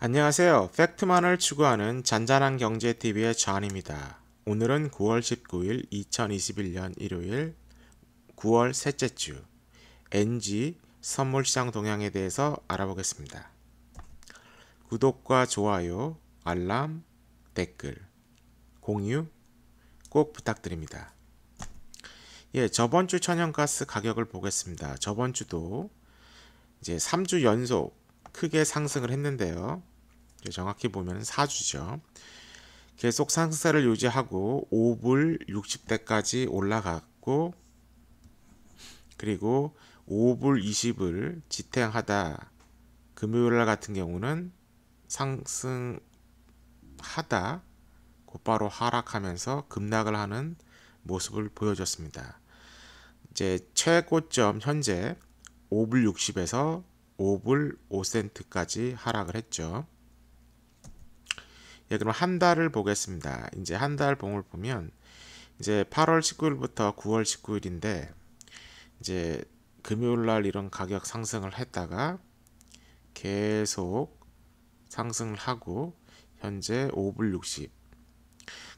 안녕하세요. 팩트만을 추구하는 잔잔한 경제TV의 좌안입니다. 오늘은 9월 19일 2021년 일요일 9월 셋째 주 NG 선물시장 동향에 대해서 알아보겠습니다. 구독과 좋아요, 알람, 댓글, 공유 꼭 부탁드립니다. 저번 주 천연가스 가격을 보겠습니다. 저번 주도 이제 3주 연속 크게 상승을 했는데요. 정확히 보면 4주죠. 계속 상승세를 유지하고 5불 60대까지 올라갔고, 그리고 5불 20을 지탱하다 금요일날 같은 경우는 상승하다 곧바로 하락하면서 급락을 하는 모습을 보여줬습니다. 이제 최고점 현재 5불 60에서 5불 5센트까지 하락을 했죠. 그럼 한 달을 보겠습니다. 이제 한 달 봉을 보면 이제 8월 19일부터 9월 19일인데 이제 금요일 날 이런 가격 상승을 했다가 계속 상승을 하고 현재 5불 60.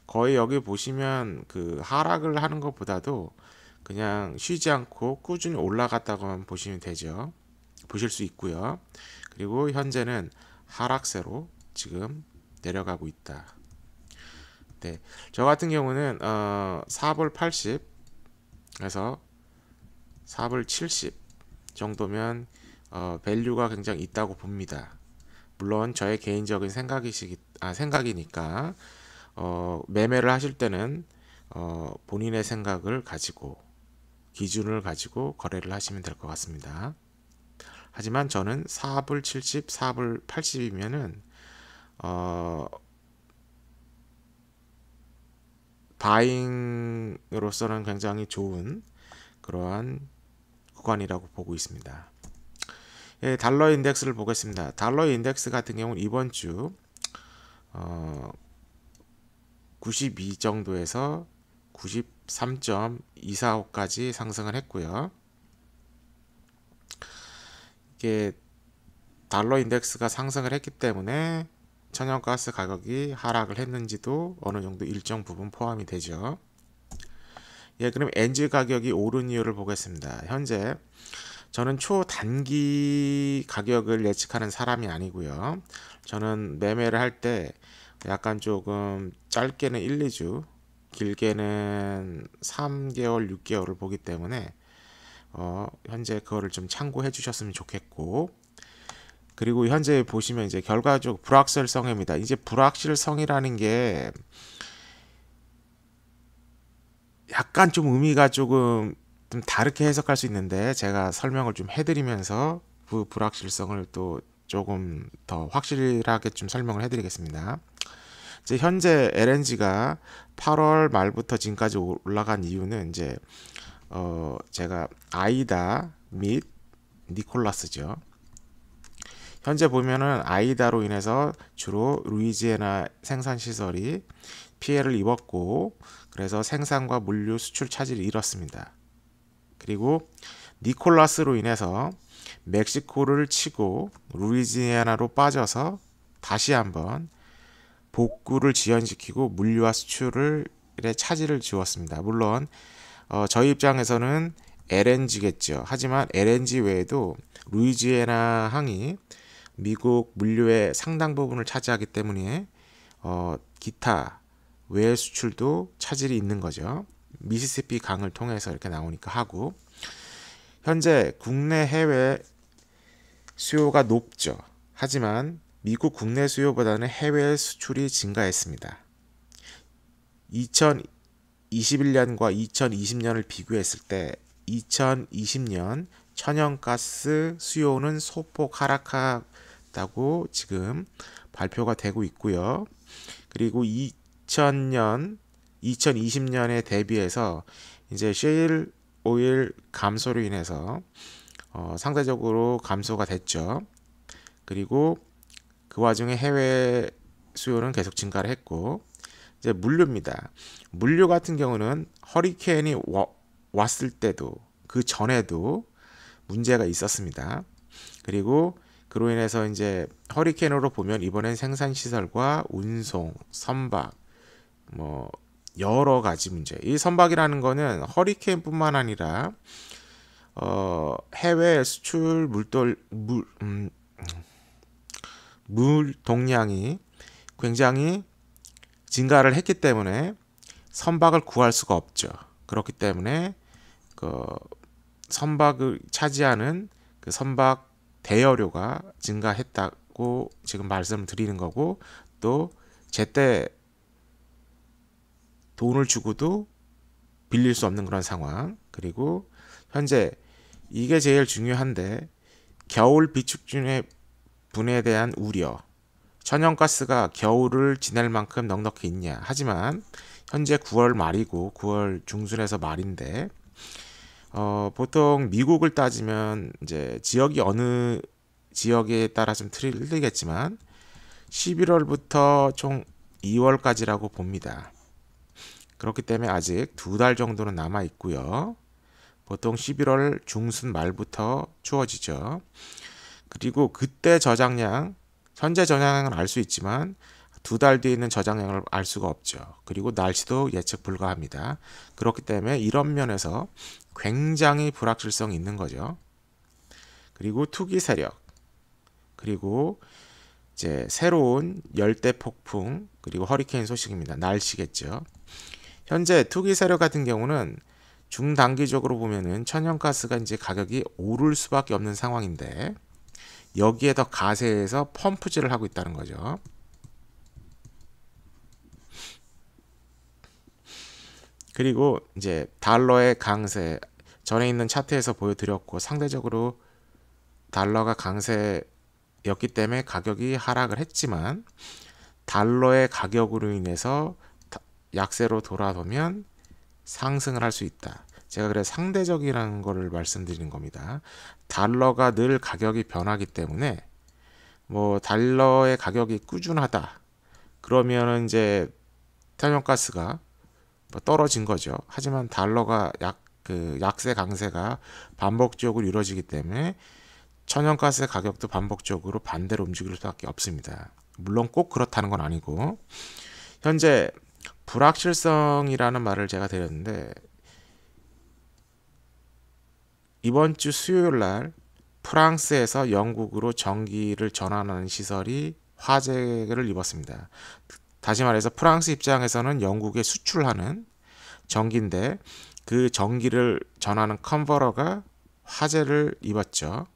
거의 여기 보시면 그 하락을 하는 것보다도 그냥 쉬지 않고 꾸준히 올라갔다고만 보시면 되죠. 보실 수 있고요. 그리고 현재는 하락세로 지금 내려가고 있다. 네, 저 같은 경우는 4불 80에서 4불 70 정도면 밸류가 굉장히 있다고 봅니다. 물론 저의 개인적인 생각이니까 매매를 하실 때는 본인의 생각을 가지고 기준을 가지고 거래를 하시면 될 것 같습니다. 하지만 저는 4불 70, 4불 80이면은 바잉으로서는 굉장히 좋은 그러한 구간이라고 보고 있습니다. 달러 인덱스를 보겠습니다. 달러 인덱스 같은 경우는 이번 주 92 정도에서 93.245까지 상승을 했고요. 이게 달러 인덱스가 상승을 했기 때문에 천연가스 가격이 하락을 했는지도 어느 정도 일정 부분 포함이 되죠. 그럼 NG 가격이 오른 이유를 보겠습니다. 현재 저는 초단기 가격을 예측하는 사람이 아니고요. 저는 매매를 할 때 약간 조금 짧게는 1, 2주, 길게는 3개월, 6개월을 보기 때문에 현재 그거를 좀 참고해 주셨으면 좋겠고, 그리고 현재 보시면 이제 결과적으로 불확실성입니다. 이제 불확실성이라는 게 약간 좀 의미가 조금 좀 다르게 해석할 수 있는데 제가 설명을 좀 해드리면서 그 불확실성을 또 조금 더 확실하게 좀 설명을 해드리겠습니다. 이제 현재 LNG가 8월 말부터 지금까지 올라간 이유는 이제 제가 아이다 및 니콜라스죠. 현재 보면은 아이다로 인해서 주로 루이지애나 생산 시설이 피해를 입었고, 그래서 생산과 물류 수출 차질을 잃었습니다. 그리고 니콜라스로 인해서 멕시코를 치고 루이지애나로 빠져서 다시 한번 복구를 지연시키고 물류와 수출을 차질을 지웠습니다. 물론 저희 입장에서는 LNG겠죠. 하지만 LNG 외에도 루이지애나 항이 미국 물류의 상당 부분을 차지하기 때문에 기타 외 수출도 차질이 있는 거죠. 미시시피 강을 통해서 이렇게 나오니까 하고, 현재 국내 해외 수요가 높죠. 하지만 미국 국내 수요보다는 해외 수출이 증가했습니다. 2021년과 2020년을 비교했을 때 2020년 천연가스 수요는 소폭 하락했다고 지금 발표가 되고 있고요. 그리고 2020년에 대비해서 이제 셰일 오일 감소로 인해서 상대적으로 감소가 됐죠. 그리고 그 와중에 해외 수요는 계속 증가를 했고, 이제 물류입니다. 물류 같은 경우는 허리케인이 왔을 때도 그 전에도 문제가 있었습니다. 그리고 그로 인해서 이제 허리케인으로 보면 이번엔 생산 시설과 운송, 선박 뭐 여러 가지 문제. 이 선박이라는 거는 허리케인뿐만 아니라 해외 수출 물 동량이 굉장히 증가를 했기 때문에 선박을 구할 수가 없죠. 그렇기 때문에 그 선박을 차지하는 그 선박 대여료가 증가했다고 지금 말씀을 드리는 거고, 또 제때 돈을 주고도 빌릴 수 없는 그런 상황. 그리고 현재 이게 제일 중요한데, 겨울 비축 분에 대한 우려. 천연가스가 겨울을 지낼 만큼 넉넉히 있냐. 하지만 현재 9월 말이고 9월 중순에서 말인데, 보통 미국을 따지면 이제 지역이 어느 지역에 따라 좀 틀리겠지만 11월부터 총 2월까지라고 봅니다. 그렇기 때문에 아직 2달 정도는 남아 있고요. 보통 11월 중순 말부터 추워지죠. 그리고 그때 저장량, 현재 저장량을 알 수 있지만 2달 뒤에 있는 저장량을 알 수가 없죠. 그리고 날씨도 예측 불가합니다. 그렇기 때문에 이런 면에서 굉장히 불확실성이 있는 거죠. 그리고 투기 세력, 그리고 이제 새로운 열대 폭풍, 그리고 허리케인 소식입니다. 날씨겠죠. 현재 투기 세력 같은 경우는 중단기적으로 보면은 천연가스가 이제 가격이 오를 수밖에 없는 상황인데, 여기에 더 가세해서 펌프질을 하고 있다는 거죠. 그리고 이제 달러의 강세, 전에 있는 차트에서 보여드렸고, 상대적으로 달러가 강세였기 때문에 가격이 하락을 했지만, 달러의 가격으로 인해서 약세로 돌아오면 상승을 할 수 있다. 제가 그래서 상대적이라는 거를 말씀드리는 겁니다. 달러가 늘 가격이 변하기 때문에 뭐 달러의 가격이 꾸준하다. 그러면은 이제天然가스가 떨어진 거죠. 하지만 달러가 약세 강세가 반복적으로 이루어지기 때문에 천연가스의 가격도 반복적으로 반대로 움직일 수밖에 없습니다. 물론 꼭 그렇다는 건 아니고, 현재 불확실성이라는 말을 제가 드렸는데, 이번 주 수요일 날 프랑스에서 영국으로 전기를 전환하는 시설이 화재를 입었습니다. 다시 말해서 프랑스 입장에서는 영국에 수출하는 전기인데, 그 전기를 전하는 컨버터가 화재를 입었죠.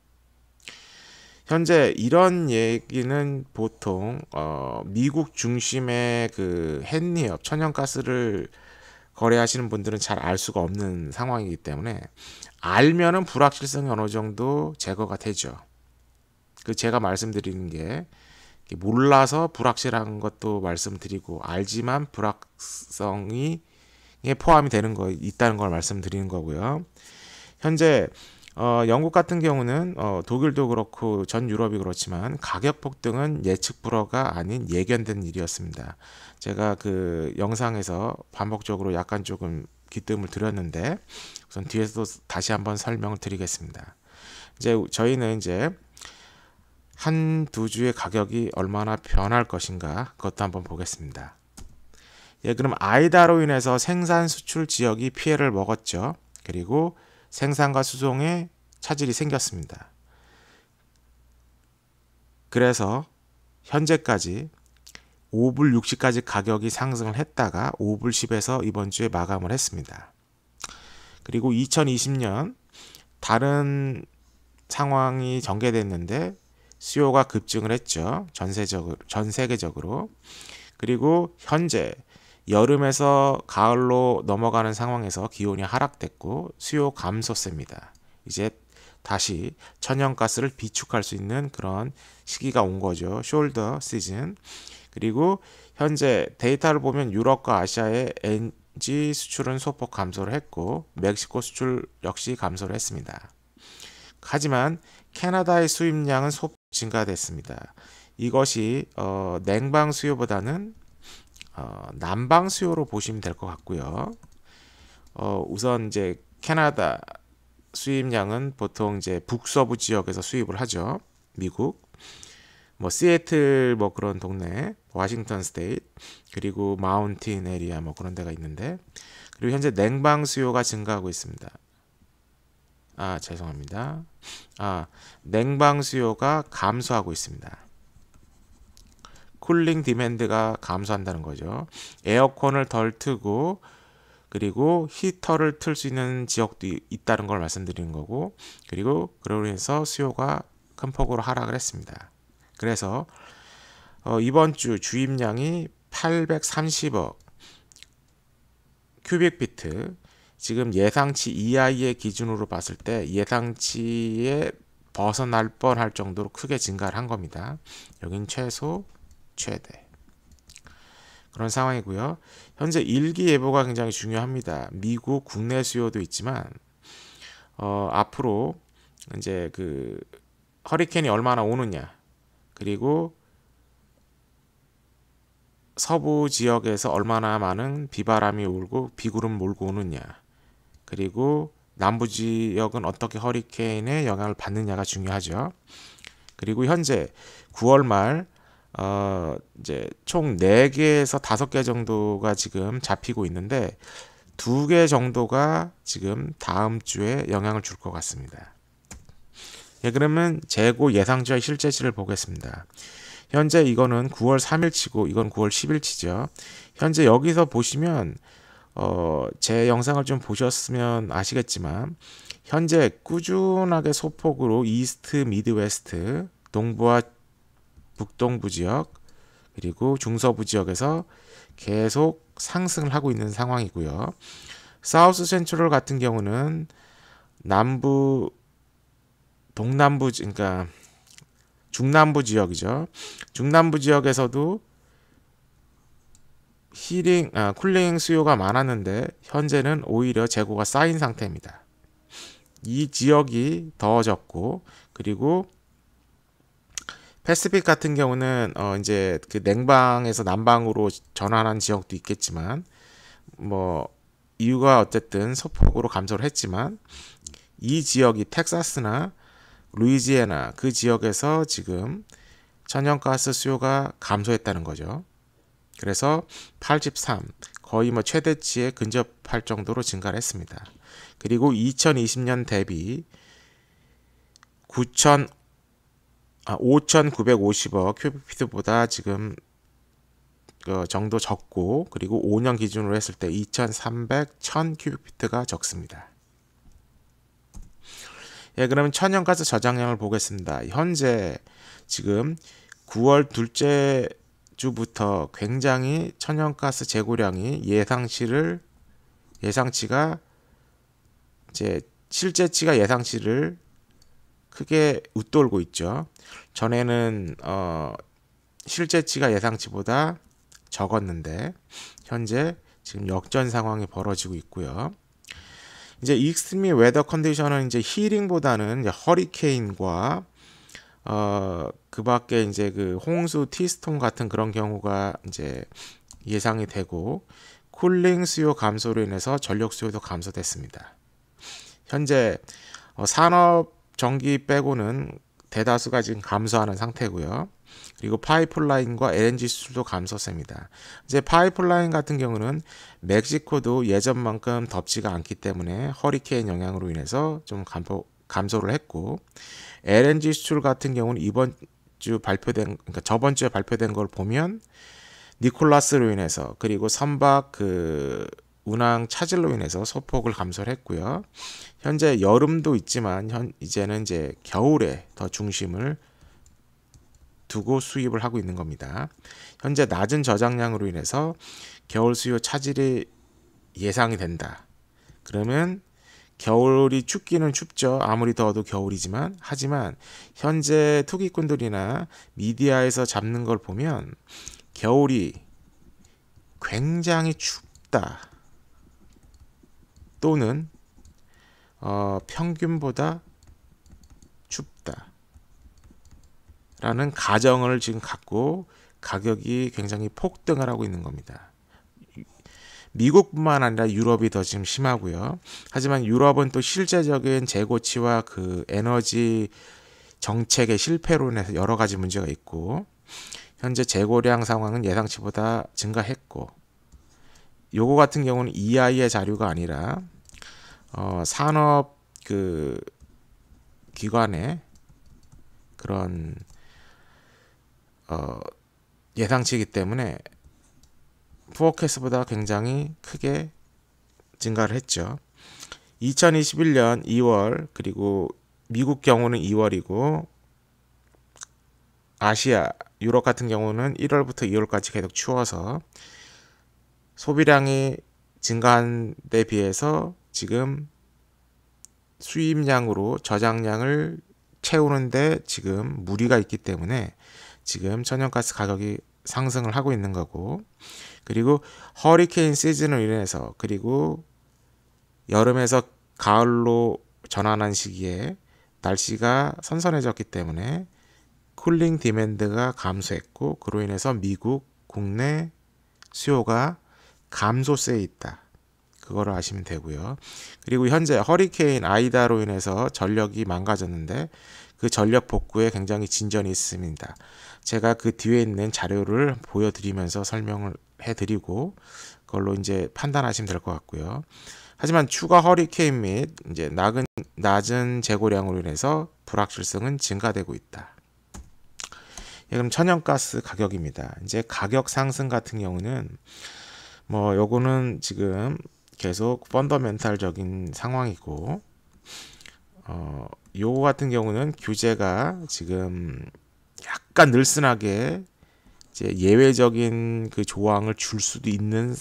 현재 이런 얘기는 보통 미국 중심의 그 햇니업, 천연가스를 거래하시는 분들은 잘 알 수가 없는 상황이기 때문에, 알면은 불확실성이 어느 정도 제거가 되죠. 그 제가 말씀드리는 게, 몰라서 불확실한 것도 말씀드리고, 알지만 불확성이 포함이 되는 거 있다는 걸 말씀드리는 거고요. 현재 영국 같은 경우는 독일도 그렇고 전 유럽이 그렇지만 가격 폭등은 예측 불허가 아닌 예견된 일이었습니다. 제가 그 영상에서 반복적으로 약간 조금 귀뜸을 드렸는데, 우선 뒤에서도 다시 한번 설명을 드리겠습니다. 이제 저희는 이제 한두 주의 가격이 얼마나 변할 것인가, 그것도 한번 보겠습니다. 예, 그럼 아이다로 인해서 생산 수출 지역이 피해를 먹었죠. 그리고 생산과 수송에 차질이 생겼습니다. 그래서 현재까지 5불 60까지 가격이 상승을 했다가 5불 10에서 이번 주에 마감을 했습니다. 그리고 2020년 다른 상황이 전개됐는데 수요가 급증을 했죠. 전 세계적으로. 그리고 현재 여름에서 가을로 넘어가는 상황에서 기온이 하락됐고 수요 감소세입니다. 이제 다시 천연가스를 비축할 수 있는 그런 시기가 온 거죠. 숄더 시즌. 그리고 현재 데이터를 보면 유럽과 아시아의 LNG 수출은 소폭 감소를 했고, 멕시코 수출 역시 감소를 했습니다. 하지만 캐나다의 수입량은 소폭 증가됐습니다. 이것이 냉방 수요보다는 난방 수요로 보시면 될 것 같고요. 우선 이제 캐나다 수입량은 보통 이제 북서부 지역에서 수입을 하죠. 미국. 뭐 시애틀 뭐 그런 동네, 워싱턴 스테이트, 그리고 마운틴 에리아 뭐 그런 데가 있는데, 그리고 현재 냉방 수요가 증가하고 있습니다. 죄송합니다. 냉방 수요가 감소하고 있습니다. 쿨링 디맨드가 감소한다는 거죠. 에어컨을 덜 트고 그리고 히터를 틀 수 있는 지역도 있다는 걸 말씀드리는 거고, 그리고 그로 인해서 수요가 큰 폭으로 하락을 했습니다. 그래서 이번 주 주입량이 830억 큐빅피트, 지금 예상치 이하의 기준으로 봤을 때 예상치에 벗어날 뻔할 정도로 크게 증가를 한 겁니다. 여긴 최소, 최대 그런 상황이고요. 현재 일기예보가 굉장히 중요합니다. 미국 국내 수요도 있지만 앞으로 이제 그 허리케인이 얼마나 오느냐, 그리고 서부 지역에서 얼마나 많은 비바람이 울고 비구름 몰고 오느냐, 그리고 남부 지역은 어떻게 허리케인의 영향을 받느냐가 중요하죠. 그리고 현재 9월 말 이제 총 4개에서 5개 정도가 지금 잡히고 있는데 2개 정도가 지금 다음 주에 영향을 줄 것 같습니다. 그러면 재고 예상치와 실제치를 보겠습니다. 현재 이거는 9월 3일치고 이건 9월 10일치죠. 현재 여기서 보시면 제 영상을 좀 보셨으면 아시겠지만 현재 꾸준하게 소폭으로 이스트, 미드웨스트, 동부와 북동부 지역, 그리고 중서부 지역에서 계속 상승을 하고 있는 상황이고요. 사우스 센트럴 같은 경우는 남부, 동남부, 그러니까 중남부 지역이죠. 중남부 지역에서도 쿨링 수요가 많았는데 현재는 오히려 재고가 쌓인 상태입니다. 이 지역이 더 적고, 그리고 패시픽 같은 경우는 이제 그 냉방에서 난방으로 전환한 지역도 있겠지만, 뭐 이유가 어쨌든 소폭으로 감소를 했지만 이 지역이 텍사스나 루이지애나 그 지역에서 지금 천연가스 수요가 감소했다는 거죠. 그래서 83, 거의 뭐 최대치에 근접할 정도로 증가를 했습니다. 그리고 2020년 대비 5,950억 큐빅피트보다 지금 그 정도 적고, 그리고 5년 기준으로 했을 때 2,300, 1,000 큐빅피트가 적습니다. 그러면 천연가스 저장량을 보겠습니다. 현재 지금 9월 둘째 주부터 굉장히 천연가스 재고량이 예상치가 이제 실제치가 예상치를 크게 웃돌고 있죠. 전에는 실제치가 예상치보다 적었는데 현재 지금 역전 상황이 벌어지고 있고요. 이제 익스트림 웨더 컨디션은 이제 힐링보다는 이제 허리케인과 그 밖에 이제 그 홍수, 티스톰 같은 그런 경우가 이제 예상이 되고, 쿨링 수요 감소로 인해서 전력 수요도 감소됐습니다. 현재 산업 전기 빼고는 대다수가 지금 감소하는 상태고요. 그리고 파이프라인과 LNG 수출도 감소세입니다. 이제 파이프라인 같은 경우는 멕시코도 예전만큼 덥지가 않기 때문에 허리케인 영향으로 인해서 좀 감소를 했고, LNG 수출 같은 경우는 그러니까 저번 주에 발표된 걸 보면 니콜라스로 인해서, 그리고 선박 그 운항 차질로 인해서 소폭을 감소를 했고요. 현재 여름도 있지만 이제는 이제 겨울에 더 중심을 두고 수입을 하고 있는 겁니다. 현재 낮은 저장량으로 인해서 겨울 수요 차질이 예상이 된다. 그러면 겨울이 춥기는 춥죠. 아무리 더워도 겨울이지만, 하지만 현재 투기꾼들이나 미디어에서 잡는 걸 보면 겨울이 굉장히 춥다, 또는 평균보다 춥다 라는 가정을 지금 갖고 가격이 굉장히 폭등을 하고 있는 겁니다. 미국뿐만 아니라 유럽이 더 지금 심하고요. 하지만 유럽은 또 실제적인 재고치와 그 에너지 정책의 실패로 인해서 여러 가지 문제가 있고, 현재 재고량 상황은 예상치보다 증가했고, 요거 같은 경우는 EI의 자료가 아니라 산업 그 기관의 그런 예상치이기 때문에 포어캐스트보다 굉장히 크게 증가를 했죠. 2021년 2월 그리고 미국 경우는 2월이고 아시아, 유럽 같은 경우는 1월부터 2월까지 계속 추워서 소비량이 증가한 데 비해서 지금 수입량으로 저장량을 채우는데 지금 무리가 있기 때문에 지금 천연가스 가격이 상승을 하고 있는 거고, 그리고 허리케인 시즌으로 인해서 그리고 여름에서 가을로 전환한 시기에 날씨가 선선해졌기 때문에 쿨링 디맨드가 감소했고, 그로 인해서 미국 국내 수요가 감소세에 있다. 그거를 아시면 되고요. 그리고 현재 허리케인 아이다로 인해서 전력이 망가졌는데 그 전력 복구에 굉장히 진전이 있습니다. 제가 그 뒤에 있는 자료를 보여드리면서 설명을 해드리고 그걸로 이제 판단하시면 될 것 같고요. 하지만 추가 허리케인 및 이제 낮은 재고량으로 인해서 불확실성은 증가되고 있다. 그럼 천연가스 가격입니다. 이제 가격 상승 같은 경우는 요거는 지금 계속 펀더멘탈적인 상황이고, 요거 같은 경우는 규제가 지금 약간 느슨하게 이제 예외적인 그 조항을 줄 수도 있는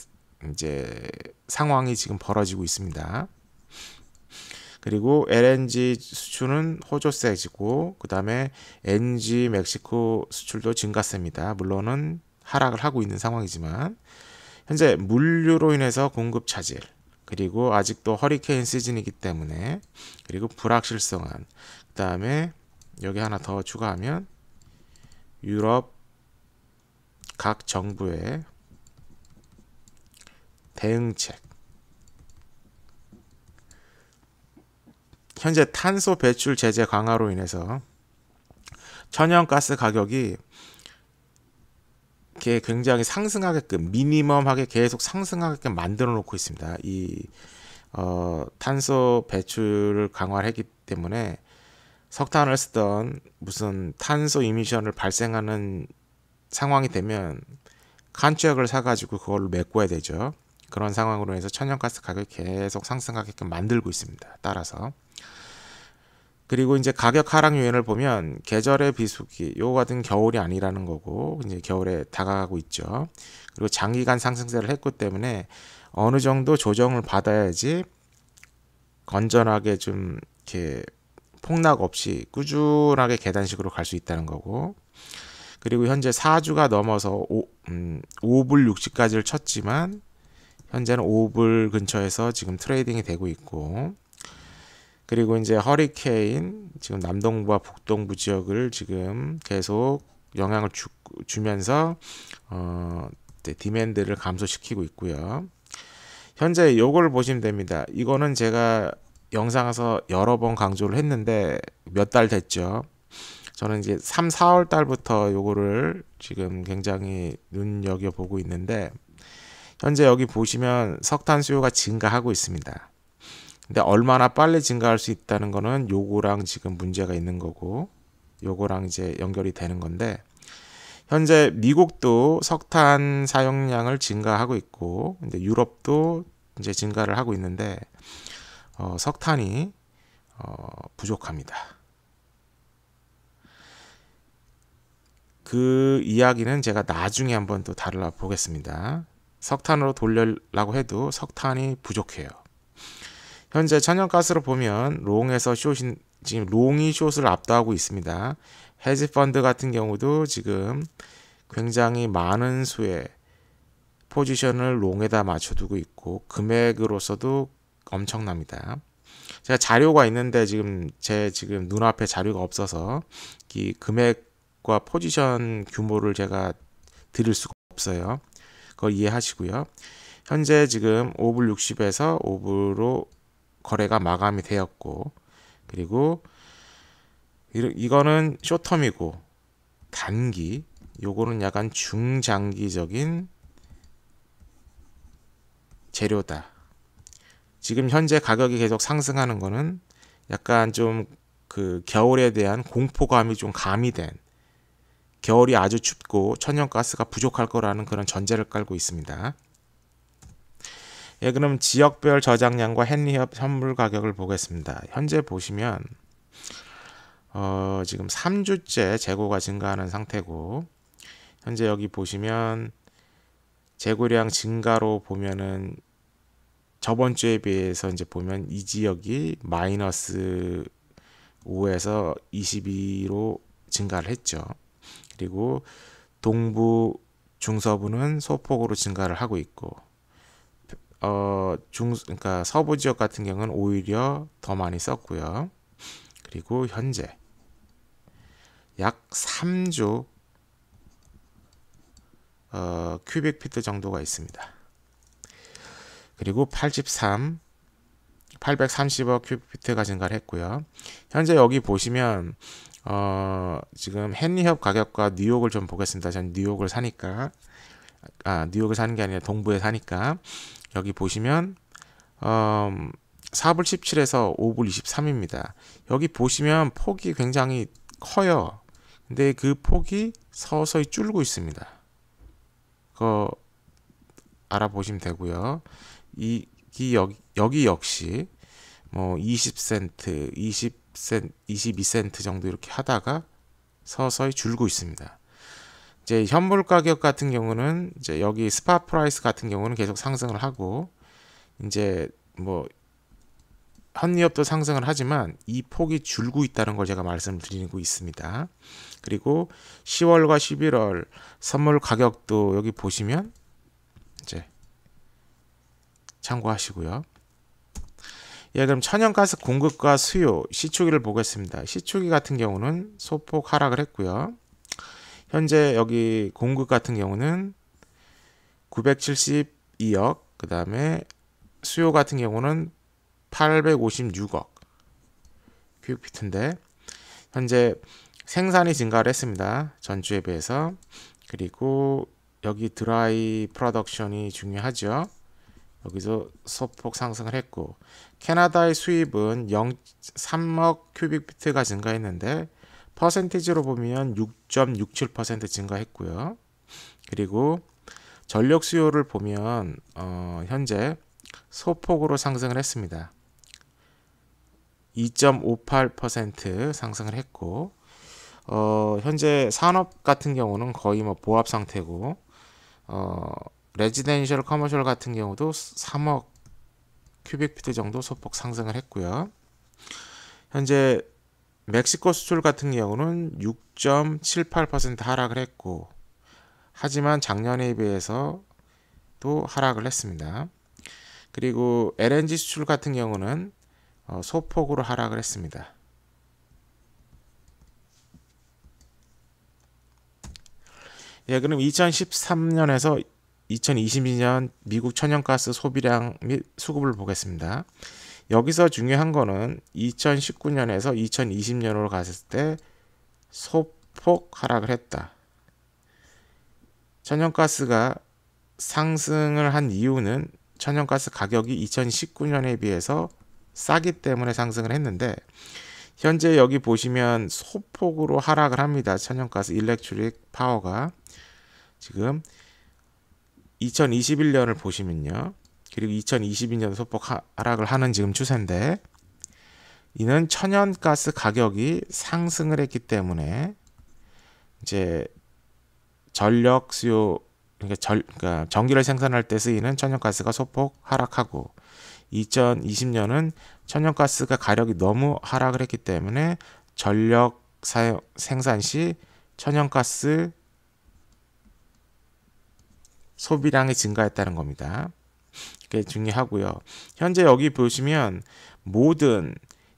이제 상황이 지금 벌어지고 있습니다. 그리고 LNG 수출은 호조세지고, 그 다음에 NG 멕시코 수출도 증가세입니다. 물론은 하락을 하고 있는 상황이지만 현재 물류로 인해서 공급 차질, 그리고 아직도 허리케인 시즌이기 때문에, 그리고 불확실성한, 그 다음에 여기 하나 더 추가하면 유럽 각 정부의 대응책, 현재 탄소 배출 제재 강화로 인해서 천연가스 가격이 굉장히 상승하게끔, 미니멈하게 계속 상승하게끔 만들어 놓고 있습니다. 이 탄소 배출을 강화를 했기 때문에 석탄을 쓰던 무슨 탄소 이미션을 발생하는 상황이 되면 칸트랙을 사가지고 그걸로 메꿔야 되죠. 그런 상황으로 해서 천연가스 가격이 계속 상승하게끔 만들고 있습니다. 따라서. 그리고 이제 가격 하락 요인을 보면 계절의 비수기, 요거 같은 겨울이 아니라는 거고 이제 겨울에 다가가고 있죠. 그리고 장기간 상승세를 했기 때문에 어느 정도 조정을 받아야지 건전하게 좀 이렇게 폭락 없이 꾸준하게 계단식으로 갈 수 있다는 거고, 그리고 현재 4주가 넘어서 5불 60까지를 쳤지만 현재는 5불 근처에서 지금 트레이딩이 되고 있고, 그리고 이제 허리케인 지금 남동부와 북동부 지역을 지금 계속 영향을 주면서 디맨드를 감소시키고 있고요. 현재 요걸 보시면 됩니다. 이거는 제가 영상에서 여러 번 강조를 했는데 몇 달 됐죠. 저는 이제 3, 4월 달부터 요거를 지금 굉장히 눈여겨보고 있는데, 현재 여기 보시면 석탄 수요가 증가하고 있습니다. 근데 얼마나 빨리 증가할 수 있다는 거는 요거랑 지금 문제가 있는 거고, 요거랑 이제 연결이 되는 건데, 현재 미국도 석탄 사용량을 증가하고 있고, 근데 유럽도 이제 증가를 하고 있는데, 석탄이 부족합니다. 그 이야기는 제가 나중에 한번 또 다뤄보겠습니다. 석탄으로 돌려려고 해도 석탄이 부족해요. 현재 천연가스로 보면 롱에서 지금 롱이 숏을 압도하고 있습니다. 헤지펀드 같은 경우도 지금 굉장히 많은 수의 포지션을 롱에다 맞춰두고 있고 금액으로서도 엄청납니다. 제가 자료가 있는데 지금 제 눈앞에 자료가 없어서 이 금액과 포지션 규모를 제가 드릴 수가 없어요. 그걸 이해하시고요. 현재 지금 5불 60에서 5불로 거래가 마감이 되었고, 그리고 이거는 쇼텀이고 단기, 요거는 약간 중장기적인 재료다. 지금 현재 가격이 계속 상승하는 거는 약간 좀 그 겨울에 대한 공포감이 좀 가미된, 겨울이 아주 춥고 천연가스가 부족할 거라는 그런 전제를 깔고 있습니다. 예, 그럼 지역별 저장량과 hen리헙 현물 가격을 보겠습니다. 현재 보시면 지금 3주째 재고가 증가하는 상태고, 현재 여기 보시면 재고량 증가로 보면은 저번 주에 비해서 이제 보면 이 지역이 마이너스 5에서 22로 증가를 했죠. 그리고 동부 중서부는 소폭으로 증가를 하고 있고, 그러니까 서부 지역 같은 경우는 오히려 더 많이 썼고요. 그리고 현재 약 3조 큐빅피트 정도가 있습니다. 그리고 830억 큐빅피트가 증가를 했고요. 현재 여기 보시면 지금 hen리헙 가격과 뉴욕을 좀 보겠습니다. 전 뉴욕을 사니까, 뉴욕을 사는 게 아니라 동부에 사니까. 여기 보시면 4불 17에서 5불 23입니다. 여기 보시면 폭이 굉장히 커요. 근데 그 폭이 서서히 줄고 있습니다. 그거 알아보시면 되고요. 여기 역시 뭐 20센트, 22센트 정도 이렇게 하다가 서서히 줄고 있습니다. 이제 현물 가격 같은 경우는 이제 여기 스팟 프라이스 같은 경우는 계속 상승을 하고, 이제 뭐 현리헙도 상승을 하지만 이 폭이 줄고 있다는 걸 제가 말씀드리고 있습니다. 그리고 10월과 11월 선물 가격도 여기 보시면 이제 참고하시고요. 예, 그럼 천연가스 공급과 수요 시초기를 보겠습니다. 시초기 같은 경우는 소폭 하락을 했고요. 현재 여기 공급 같은 경우는 972억, 그 다음에 수요 같은 경우는 856억 큐빅피트인데, 현재 생산이 증가를 했습니다. 전주에 비해서. 그리고 여기 드라이 프로덕션이 중요하죠. 여기서 소폭 상승을 했고, 캐나다의 수입은 3억 큐빅피트가 증가했는데 퍼센티지로 보면 6.67% 증가했고요. 그리고 전력 수요를 보면 현재 소폭으로 상승을 했습니다. 2.58% 상승을 했고, 현재 산업 같은 경우는 거의 뭐 보합 상태고, 레지덴셜 커머셜 같은 경우도 3억 큐빅피트 정도 소폭 상승을 했고요. 현재 멕시코 수출 같은 경우는 6.78% 하락을 했고, 하지만 작년에 비해서 또 하락을 했습니다. 그리고 LNG 수출 같은 경우는 소폭으로 하락을 했습니다. 예, 그럼 2013년에서 2022년 미국 천연가스 소비량 및 수급을 보겠습니다. 여기서 중요한 거는 2019년에서 2020년으로 갔을 때 소폭 하락을 했다. 천연가스가 상승을 한 이유는 천연가스 가격이 2019년에 비해서 싸기 때문에 상승을 했는데, 현재 여기 보시면 소폭으로 하락을 합니다. 천연가스 일렉트릭 파워가 지금 2021년을 보시면요, 그리고 2022년 소폭 하락을 하는 지금 추세인데, 이는 천연가스 가격이 상승을 했기 때문에 이제 전력 수요, 그러니까 전기를 생산할 때 쓰이는 천연가스가 소폭 하락하고, 2020년은 천연가스가 가격이 너무 하락을 했기 때문에 전력 생산 시 천연가스 소비량이 증가했다는 겁니다. 그게 중요하고요. 현재 여기 보시면 모든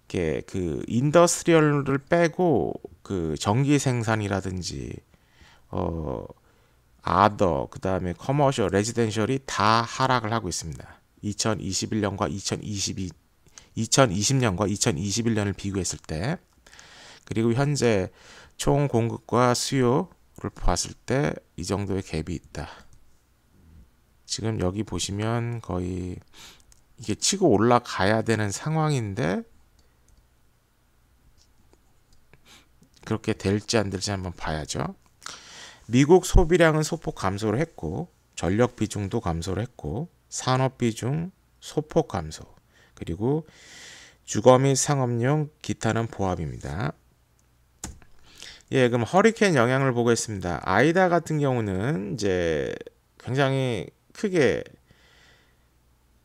그 인더스트리얼을 빼고 그 전기 생산이라든지 아더, 그 다음에 커머셜, 레지덴셜이 다 하락을 하고 있습니다. 2020년과 2021년을 비교했을 때. 그리고 현재 총 공급과 수요를 봤을 때 이 정도의 갭이 있다. 지금 여기 보시면 거의 이게 치고 올라가야 되는 상황인데 그렇게 될지 안 될지 한번 봐야죠. 미국 소비량은 소폭 감소를 했고 전력 비중도 감소를 했고 산업 비중 소폭 감소, 그리고 주거 및 상업용 기타는 보합입니다. 예, 그럼 허리케인 영향을 보겠습니다. 아이다 같은 경우는 이제 굉장히 크게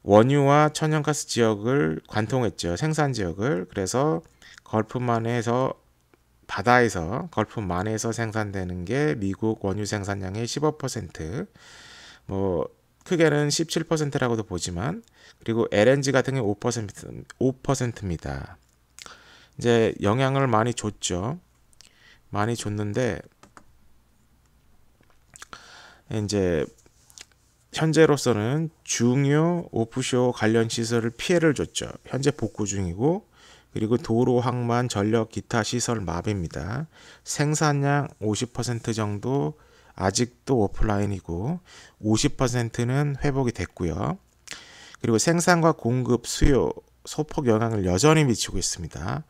원유와 천연가스 지역을 관통했죠. 생산 지역을. 그래서 걸프만에서 바다에서 걸프만에서 생산되는 게 미국 원유 생산량의 15%, 뭐 크게는 17%라고도 보지만, 그리고 LNG 같은 경우 5%입니다. 이제 영향을 많이 줬죠. 많이 줬는데 이제 현재로서는 중요 오프쇼 관련 시설을 피해를 줬죠. 현재 복구 중이고, 그리고 도로, 항만, 전력, 기타 시설 마비입니다. 생산량 50% 정도 아직도 오프라인이고 50%는 회복이 됐고요. 그리고 생산과 공급, 수요 소폭 영향을 여전히 미치고 있습니다.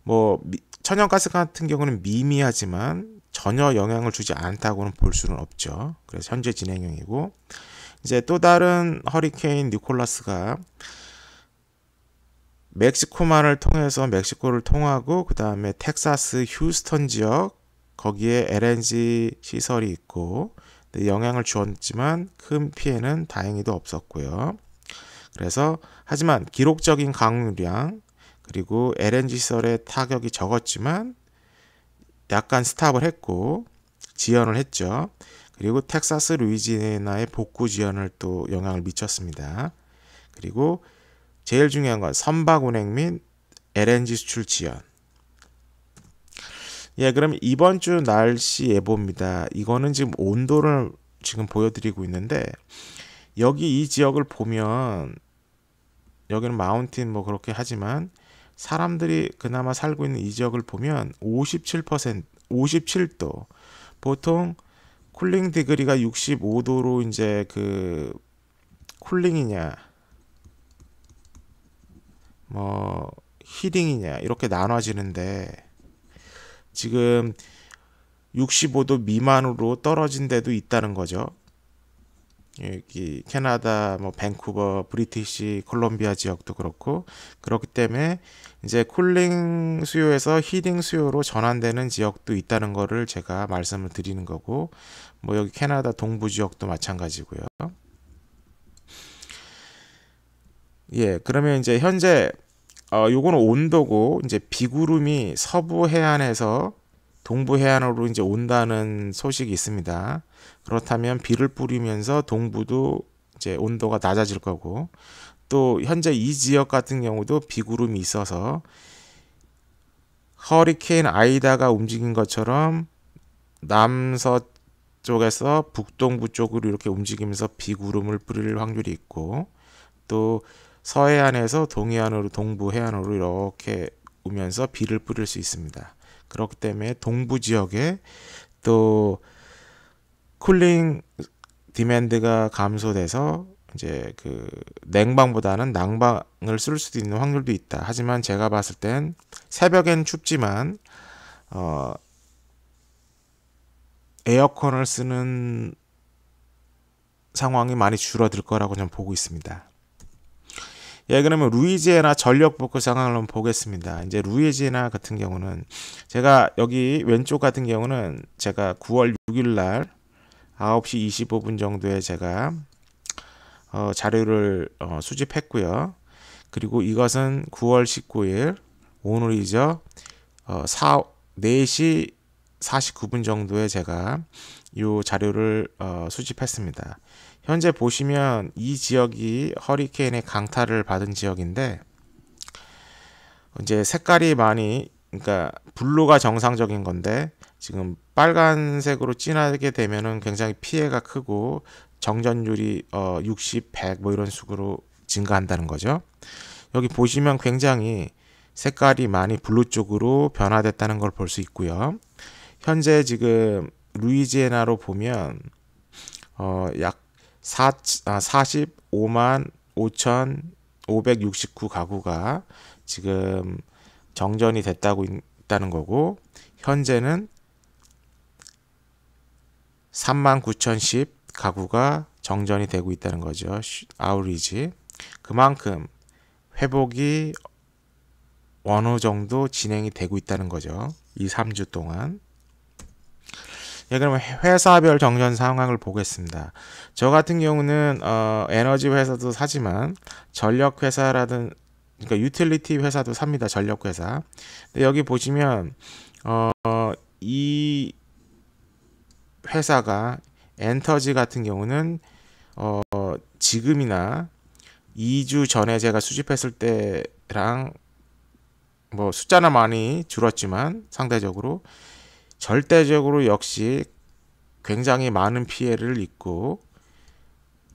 뭐 천연가스 같은 경우는 미미하지만 전혀 영향을 주지 않다고는 볼 수는 없죠. 그래서 현재 진행형이고, 이제 또 다른 허리케인 니콜라스가 멕시코만을 통해서 멕시코를 통하고 그 다음에 텍사스 휴스턴 지역 거기에 LNG 시설이 있고 영향을 주었지만 큰 피해는 다행히도 없었고요. 그래서 하지만 기록적인 강우량 그리고 LNG 시설의 타격이 적었지만 약간 스탑을 했고 지연을 했죠. 그리고 텍사스 루이지애나의 복구 지연을 또 영향을 미쳤습니다. 그리고 제일 중요한 건 선박 운행 및 LNG 수출 지연. 예, 그럼 이번 주 날씨 예보입니다. 이거는 지금 온도를 지금 보여드리고 있는데, 여기 이 지역을 보면 여기는 마운틴 뭐 그렇게 하지만 사람들이 그나마 살고 있는 이 지역을 보면 57도. 보통 쿨링 디그리가 65도로 이제 그 쿨링이냐 뭐 히팅이냐 이렇게 나눠지는데, 지금 65도 미만으로 떨어진 데도 있다는 거죠. 여기 캐나다 뭐 밴쿠버, 브리티시 콜롬비아 지역도 그렇고, 그렇기 때문에 이제 쿨링 수요에서 히팅 수요로 전환되는 지역도 있다는 거를 제가 말씀을 드리는 거고, 뭐 여기 캐나다 동부 지역도 마찬가지고요. 예, 그러면 이제 현재 요거는 온도고, 이제 비구름이 서부 해안에서 동부 해안으로 이제 온다는 소식이 있습니다. 그렇다면 비를 뿌리면서 동부도 이제 온도가 낮아질 거고, 또 현재 이 지역 같은 경우도 비구름이 있어서 허리케인 아이다가 움직인 것처럼 남서쪽에서 북동부 쪽으로 이렇게 움직이면서 비구름을 뿌릴 확률이 있고, 또 서해안에서 동해안으로 동부 해안으로 이렇게 오면서 비를 뿌릴 수 있습니다. 그렇기 때문에 동부 지역에 또 쿨링 디맨드가 감소돼서 이제 그 냉방보다는 난방을 쓸 수도 있는 확률도 있다. 하지만 제가 봤을 땐 새벽엔 춥지만 에어컨을 쓰는 상황이 많이 줄어들 거라고 저는 보고 있습니다. 예, 그러면 루이지애나 전력 복구 상황을 한번 보겠습니다. 이제 루이지애나 같은 경우는 제가 여기 왼쪽 같은 경우는 제가 9월 6일 날 9시 25분 정도에 제가 자료를 수집했고요. 그리고 이것은 9월 19일 오늘이죠. 4시 49분 정도에 제가 이 자료를 수집했습니다. 현재 보시면 이 지역이 허리케인의 강타를 받은 지역인데, 이제 색깔이 많이, 그러니까 블루가 정상적인 건데 지금 빨간색으로 진하게 되면은 굉장히 피해가 크고 정전율이 60, 100 뭐 이런 식으로 증가한다는 거죠. 여기 보시면 굉장히 색깔이 많이 블루 쪽으로 변화됐다는 걸 볼 수 있고요. 현재 지금 루이지애나로 보면 약 45만 5,569 가구가 지금 정전이 됐다고 있다는 거고, 현재는 39,010 가구가 정전이 되고 있다는 거죠. 아우리지. 그만큼 회복이 어느 정도 진행이 되고 있다는 거죠. 2, 3주 동안. 예, 그러면 회사별 정전 상황을 보겠습니다. 저 같은 경우는 에너지 회사도 사지만 전력 회사라든 그러니까 유틸리티 회사도 삽니다. 전력 회사. 근데 여기 보시면 이 회사가 엔터지 같은 경우는 지금이나 2주 전에 제가 수집했을 때랑 뭐 숫자는 많이 줄었지만 상대적으로 절대적으로 역시 굉장히 많은 피해를 입고,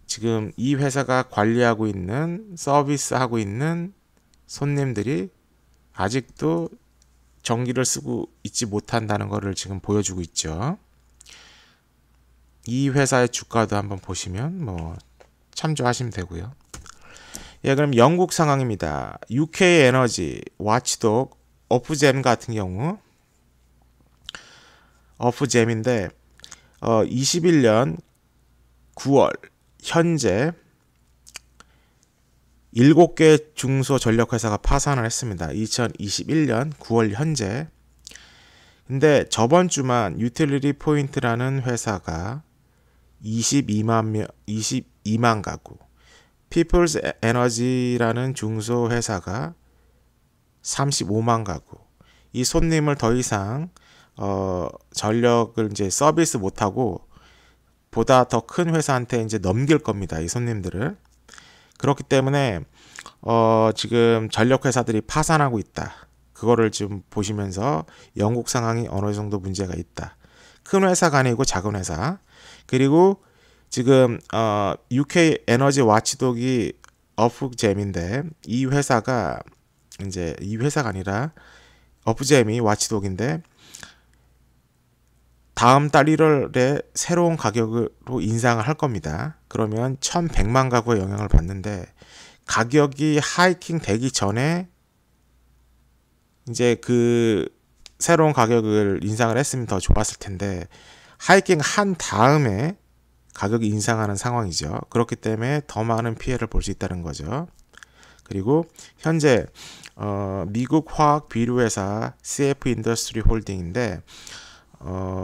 지금 이 회사가 관리하고 있는 서비스하고 있는 손님들이 아직도 전기를 쓰고 있지 못한다는 것을 지금 보여주고 있죠. 이 회사의 주가도 한번 보시면 뭐 참조하시면 되고요. 예, 그럼 영국 상황입니다. UK 에너지 와치독 어프잼 같은 경우, 어프잼인데 21년 9월 현재 7개 중소전력회사가 파산을 했습니다. 2021년 9월 현재. 근데 저번 주만 유틸리티 포인트라는 회사가 22만 가구, 피플스 에너지라는 중소회사가 35만 가구, 이 손님을 더 이상 전력을 이제 서비스 못하고 보다 더 큰 회사한테 이제 넘길 겁니다. 이 손님들을. 그렇기 때문에 지금 전력 회사들이 파산하고 있다. 그거를 지금 보시면서 영국 상황이 어느 정도 문제가 있다. 큰 회사가 아니고 작은 회사. 그리고 지금 UK 에너지 와치독이 어프잼인데, 이 회사가 이제 이 회사가 아니라 어프잼이 와치독인데 다음 달 1월에 새로운 가격으로 인상을 할 겁니다. 그러면 1,100만 가구의 영향을 받는데, 가격이 하이킹 되기 전에 이제 그 새로운 가격을 인상을 했으면 더 좋았을 텐데, 하이킹 한 다음에 가격이 인상하는 상황이죠. 그렇기 때문에 더 많은 피해를 볼 수 있다는 거죠. 그리고 현재 미국 화학 비료 회사 CF 인더스트리 홀딩인데,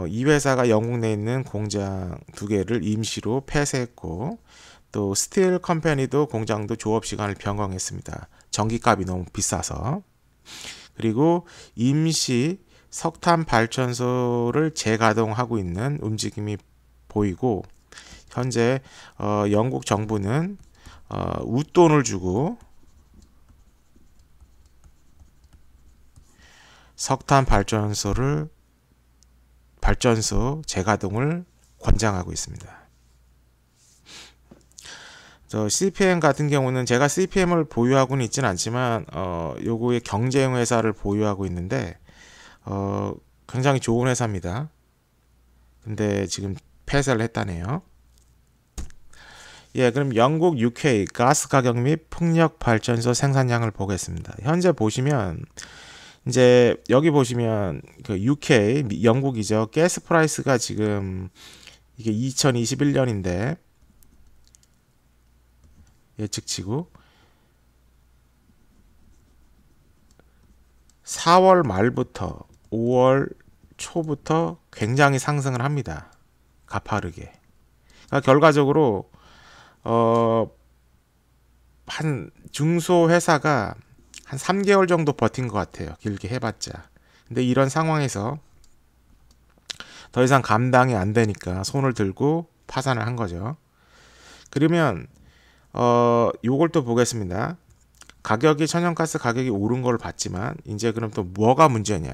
이 회사가 영국 내에 있는 공장 2개를 임시로 폐쇄했고, 또 스틸 컴퍼니도 공장도 조업 시간을 변경했습니다. 전기값이 너무 비싸서. 그리고 임시 석탄 발전소를 재가동하고 있는 움직임이 보이고, 현재 영국 정부는 웃돈을 주고 석탄 발전소 재가동을 권장하고 있습니다. CPM 같은 경우는 제가 CPM을 보유하고는 있지는 않지만 요거의 경쟁 회사를 보유하고 있는데 굉장히 좋은 회사입니다. 근데 지금 폐쇄를 했다네요. 예, 그럼 영국 UK 가스 가격 및 풍력 발전소 생산량을 보겠습니다. 현재 보시면 이제 여기 보시면 그 UK 영국이죠. 가스 프라이스가 지금 이게 2021년인데 예측치고 4월 말부터 5월 초부터 굉장히 상승을 합니다. 가파르게. 그러니까 결과적으로 한 중소 회사가 한 3개월 정도 버틴 것 같아요. 길게 해봤자. 근데 이런 상황에서 더 이상 감당이 안 되니까 손을 들고 파산을 한 거죠. 그러면 요걸 또 보겠습니다. 가격이 천연가스 가격이 오른 걸 봤지만 이제 그럼 또 뭐가 문제냐?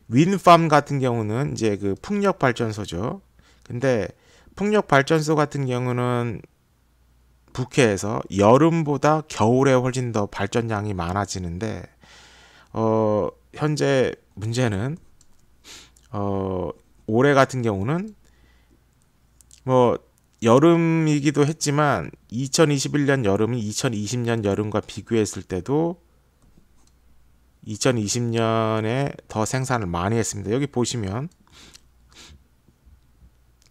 윈팜 같은 경우는 이제 그 풍력 발전소죠. 근데 풍력 발전소 같은 경우는 북해에서 여름보다 겨울에 훨씬 더 발전량이 많아지는데 현재 문제는 올해 같은 경우는 뭐 여름이기도 했지만 2021년 여름이 2020년 여름과 비교했을 때도 2020년에 더 생산을 많이 했습니다. 여기 보시면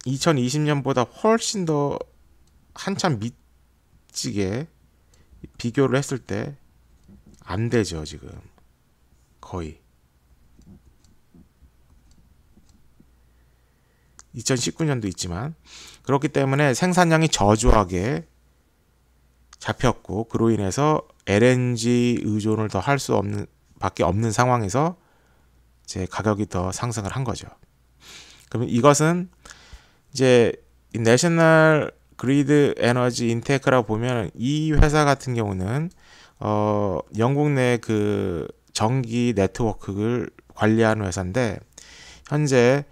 2020년보다 훨씬 더 한참 미치게 비교를 했을 때 안 되죠. 지금 거의 2019년도 있지만, 그렇기 때문에 생산량이 저조하게 잡혔고, 그로 인해서 LNG 의존을 더 할 수 없는 밖에 없는 상황에서 제 가격이 더 상승을 한 거죠. 그러면 이것은 이제 내셔널 그리드 에너지 인테크라고 보면, 이 회사 같은 경우는 영국 내 그 전기 네트워크를 관리하는 회사인데, 현재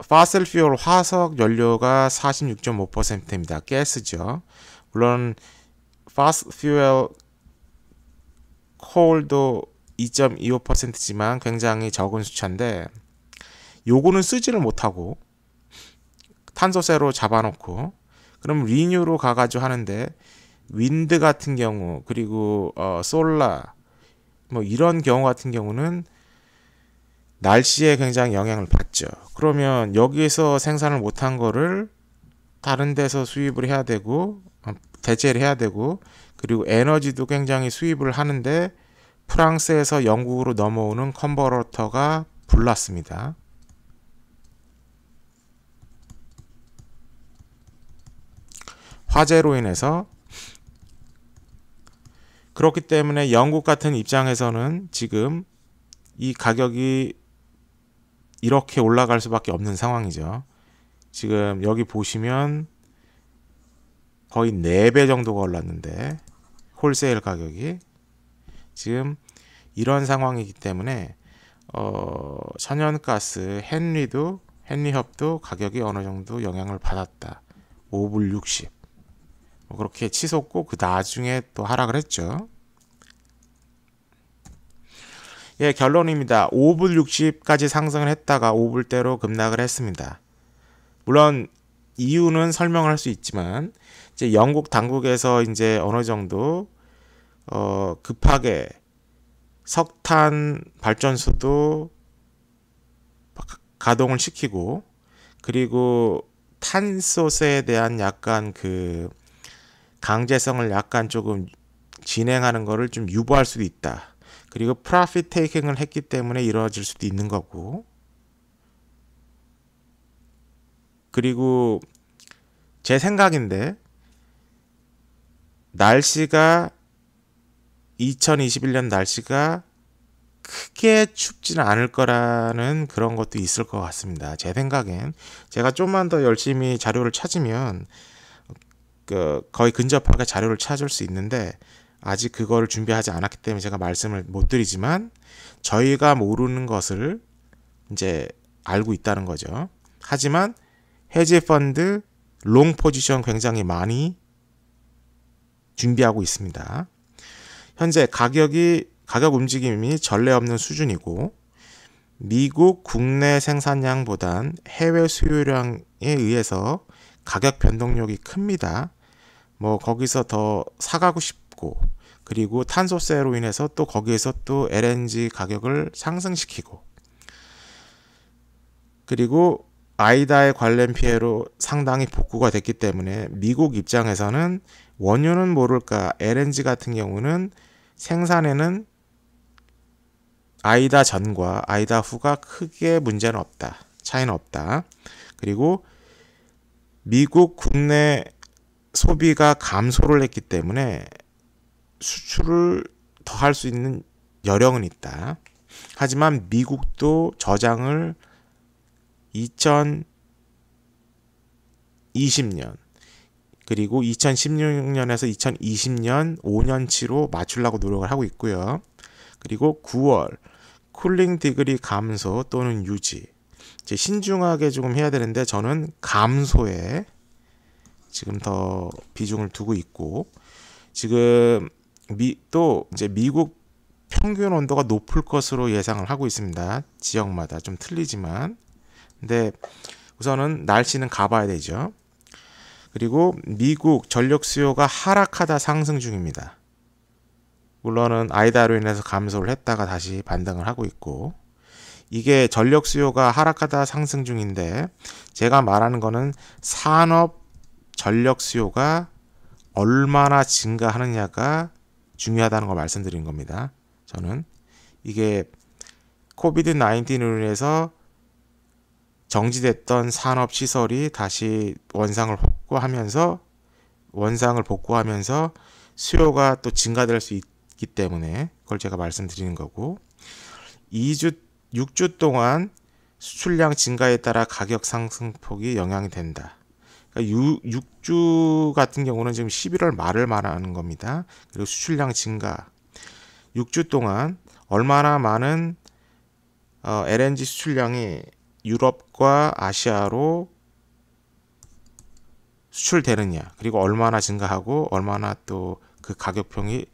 파슬 퓨얼 화석 연료가 46.5%입니다. 가스죠. 물론 파슬 퓨얼 콜도 2.25%지만 굉장히 적은 숫자인데, 요거는 쓰지를 못하고 탄소세로 잡아놓고 그럼 리뉴로 가가지고 하는데, 윈드 같은 경우 그리고 솔라 뭐 이런 경우 같은 경우는 날씨에 굉장히 영향을 받죠. 그러면 여기에서 생산을 못한 거를 다른 데서 수입을 해야 되고 대체를 해야 되고, 그리고 에너지도 굉장히 수입을 하는데 프랑스에서 영국으로 넘어오는 컨버터가 불났습니다. 화재로 인해서. 그렇기 때문에 영국 같은 입장에서는 지금 이 가격이 이렇게 올라갈 수밖에 없는 상황이죠. 지금 여기 보시면 거의 4배 정도가 올랐는데, 홀세일 가격이 지금 이런 상황이기 때문에 천연가스 헨리헙도 가격이 어느 정도 영향을 받았다. 5불 60. 그렇게 치솟고 그 나중에 또 하락을 했죠. 예, 결론입니다. 5불 60까지 상승을 했다가 5불대로 급락을 했습니다. 물론 이유는 설명을 할 수 있지만, 이제 영국 당국에서 이제 어느 정도 급하게 석탄 발전소도 가동을 시키고, 그리고 탄소세에 대한 약간 그 강제성을 약간 조금 진행하는 거를 좀 유보할 수도 있다. 그리고 프로핏 테이킹을 했기 때문에 이루어질 수도 있는 거고, 그리고 제 생각인데 날씨가 2021년 날씨가 크게 춥지는 않을 거라는 그런 것도 있을 것 같습니다. 제 생각엔 제가 좀만 더 열심히 자료를 찾으면 거의 근접하게 자료를 찾을 수 있는데, 아직 그거를 준비하지 않았기 때문에 제가 말씀을 못 드리지만, 저희가 모르는 것을 이제 알고 있다는 거죠. 하지만 헤지 펀드 롱 포지션 굉장히 많이 준비하고 있습니다. 현재 가격 움직임이 전례 없는 수준이고, 미국 국내 생산량보단 해외 수요량에 의해서 가격 변동력이 큽니다. 뭐 거기서 더 사가고 싶고, 그리고 탄소세로 인해서 또 거기에서 또 LNG 가격을 상승시키고, 그리고 아이다의 관련 피해로 상당히 복구가 됐기 때문에 미국 입장에서는 원유는 모를까 LNG 같은 경우는 생산에는 아이다 전과 아이다 후가 크게 문제는 없다. 차이는 없다. 그리고 미국 국내 소비가 감소를 했기 때문에 수출을 더 할 수 있는 여력은 있다. 하지만 미국도 저장을 2020년 그리고 2016년에서 2020년 5년치로 맞추려고 노력을 하고 있고요. 그리고 9월 쿨링 디그리 감소 또는 유지. 이제 신중하게 조금 해야 되는데 저는 감소에 지금 더 비중을 두고 있고, 지금 또 이제 미국 평균 온도가 높을 것으로 예상을 하고 있습니다. 지역마다 좀 틀리지만. 근데 우선은 날씨는 가봐야 되죠. 그리고 미국 전력 수요가 하락하다 상승 중입니다. 물론은 아이다로 인해서 감소를 했다가 다시 반등을 하고 있고, 이게 전력 수요가 하락하다 상승 중인데, 제가 말하는 거는 산업 전력 수요가 얼마나 증가하느냐가 중요하다는 걸 말씀드린 겁니다. 저는 이게 코비드 19으로 인해서 정지됐던 산업 시설이 다시 원상을 복구하면서 수요가 또 증가될 수 있기 때문에 그걸 제가 말씀드리는 거고, 6주 동안 수출량 증가에 따라 가격 상승폭이 영향이 된다. 그러니까 6주 같은 경우는 지금 11월 말을 말하는 겁니다. 그리고 수출량 증가 6주 동안 얼마나 많은 LNG 수출량이 유럽과 아시아로 수출되느냐, 그리고 얼마나 증가하고 얼마나 또 그 가격평이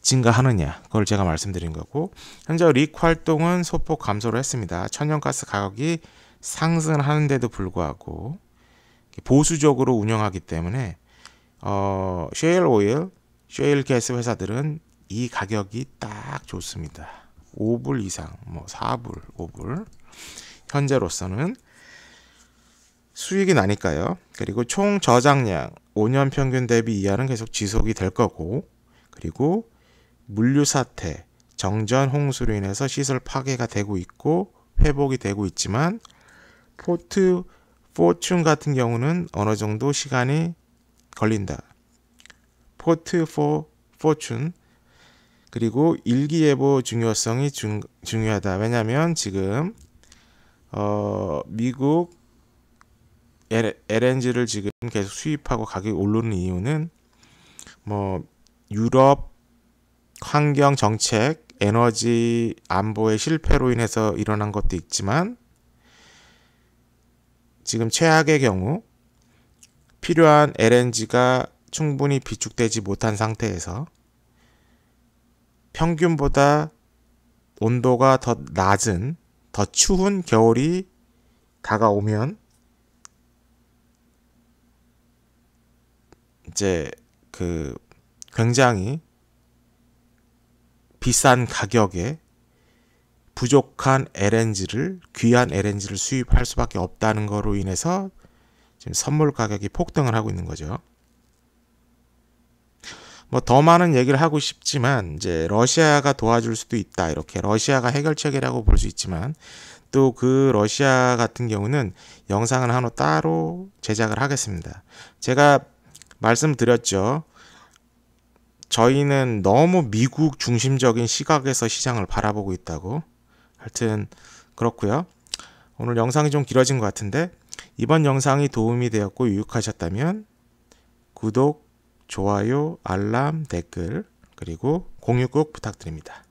증가하느냐, 그걸 제가 말씀드린 거고, 현재 릭 활동은 소폭 감소를 했습니다. 천연가스 가격이 상승하는데도 불구하고 보수적으로 운영하기 때문에 셰일 오일, 셰일 가스 회사들은 이 가격이 딱 좋습니다. 5불 이상, 4불, 5불. 현재로서는 수익이 나니까요. 그리고 총 저장량 5년 평균 대비 이하는 계속 지속이 될 거고, 그리고 물류 사태, 정전 홍수로 인해서 시설 파괴가 되고 있고 회복이 되고 있지만, 포트 포춘 같은 경우는 어느 정도 시간이 걸린다. 포트 포춘, 그리고 일기예보 중요성이 중요하다. 왜냐하면 지금 미국 LNG를 지금 계속 수입하고 가격이 오르는 이유는 유럽 환경 정책, 에너지 안보의 실패로 인해서 일어난 것도 있지만, 지금 최악의 경우 필요한 LNG가 충분히 비축되지 못한 상태에서 평균보다 온도가 더 낮은, 더 추운 겨울이 다가오면 이제 굉장히 비싼 가격에 부족한 귀한 LNG를 수입할 수밖에 없다는 거로 인해서 지금 선물 가격이 폭등을 하고 있는 거죠. 더 많은 얘기를 하고 싶지만, 이제 러시아가 도와줄 수도 있다, 이렇게 러시아가 해결책이라고 볼 수 있지만, 또 그 러시아 같은 경우는 영상을 하나 따로 제작을 하겠습니다. 제가 말씀드렸죠. 저희는 너무 미국 중심적인 시각에서 시장을 바라보고 있다고. 하여튼 그렇고요. 오늘 영상이 좀 길어진 것 같은데, 이번 영상이 도움이 되었고 유익하셨다면 구독, 좋아요, 알람, 댓글, 그리고 공유 꼭 부탁드립니다.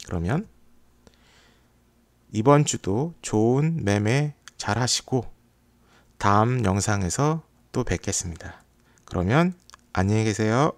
그러면 이번 주도 좋은 매매 잘 하시고 다음 영상에서 또 뵙겠습니다. 그러면 안녕히 계세요.